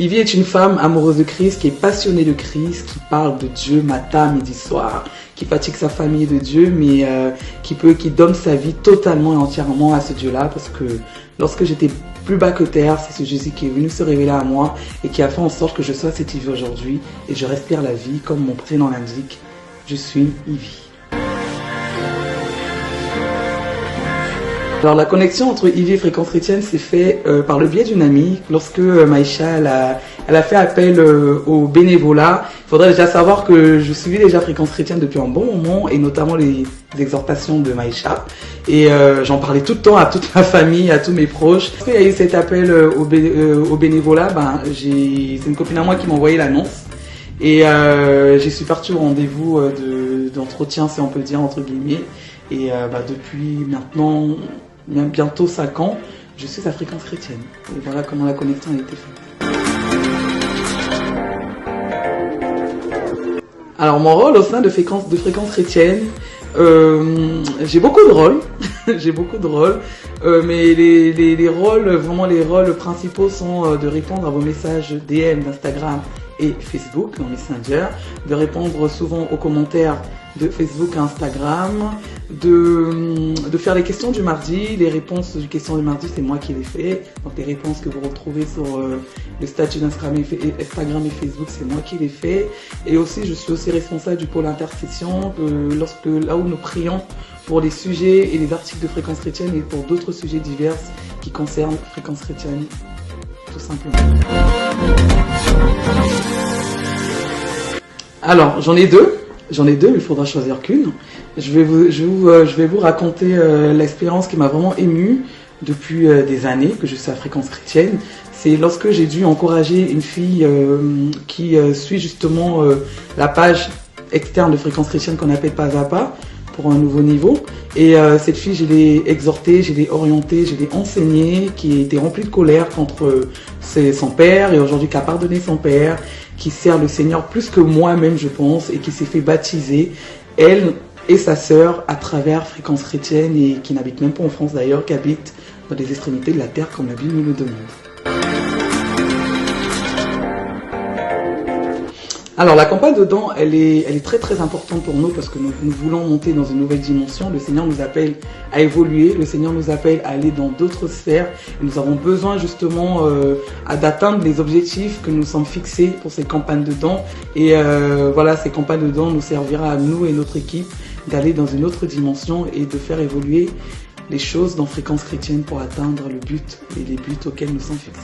Ivy est une femme amoureuse de Christ, qui est passionnée de Christ, qui parle de Dieu matin, midi, soir, qui fatigue sa famille de Dieu, mais qui donne sa vie totalement et entièrement à ce Dieu-là, parce que lorsque j'étais plus bas que terre, c'est ce Jésus qui est venu se révéler à moi et qui a fait en sorte que je sois cette Ivy aujourd'hui et je respire la vie comme mon prénom l'indique. Je suis Ivy. Alors la connexion entre Ivy et Fréquence Chrétienne s'est fait par le biais d'une amie. Lorsque Maïcha elle a fait appel au bénévolat, il faudrait déjà savoir que je suivais déjà Fréquence Chrétienne depuis un bon moment et notamment les exhortations de Maïcha. Et j'en parlais tout le temps à toute ma famille, à tous mes proches. Lorsqu'il y a eu cet appel au bénévolat, c'est une copine à moi qui m'a envoyé l'annonce. Et j'y suis partie au rendez-vous d'entretien, si on peut dire, entre guillemets. Et depuis maintenant, bientôt 5 ans, je suis à Fréquence Chrétienne. Et voilà comment la connexion a été faite. Alors mon rôle au sein de Fréquence Chrétienne, j'ai beaucoup de rôles. J'ai beaucoup de rôles. Mais les rôles, vraiment les rôles principaux sont de répondre à vos messages DM d'Instagram et Facebook, dans Messenger, de répondre souvent aux commentaires de Facebook et Instagram, de faire les questions du mardi. Les réponses des questions du mardi, c'est moi qui les fais. Donc les réponses que vous retrouvez sur le statut d'Instagram et Facebook, c'est moi qui les fais. Et aussi, je suis aussi responsable du pôle intercession, là où nous prions pour les sujets et les articles de Fréquence Chrétienne et pour d'autres sujets divers qui concernent Fréquence Chrétienne, tout simplement. Alors, j'en ai deux, mais il faudra choisir qu'une. Je vais vous raconter l'expérience qui m'a vraiment émue depuis des années que je suis à Fréquence Chrétienne. C'est lorsque j'ai dû encourager une fille qui suit justement la page externe de Fréquence Chrétienne qu'on appelle Pas à Pas pour un nouveau niveau. Et cette fille, je l'ai exhortée, je l'ai orientée, je l'ai enseignée, qui était remplie de colère contre son père et aujourd'hui qui a pardonné son père, qui sert le Seigneur plus que moi-même, je pense, et qui s'est fait baptiser, elle et sa sœur, à travers Fréquence Chrétienne et qui n'habite même pas en France d'ailleurs, qui habite dans les extrémités de la terre comme la Bible nous le demande. Alors la campagne de dons, elle est très très importante pour nous parce que nous voulons monter dans une nouvelle dimension. Le Seigneur nous appelle à évoluer, le Seigneur nous appelle à aller dans d'autres sphères. Et nous avons besoin justement d'atteindre les objectifs que nous sommes fixés pour ces campagnes de dons. Et voilà, ces campagnes de dons nous servira à nous et notre équipe d'aller dans une autre dimension et de faire évoluer les choses dans Fréquence Chrétienne pour atteindre le but et les buts auxquels nous sommes fixés.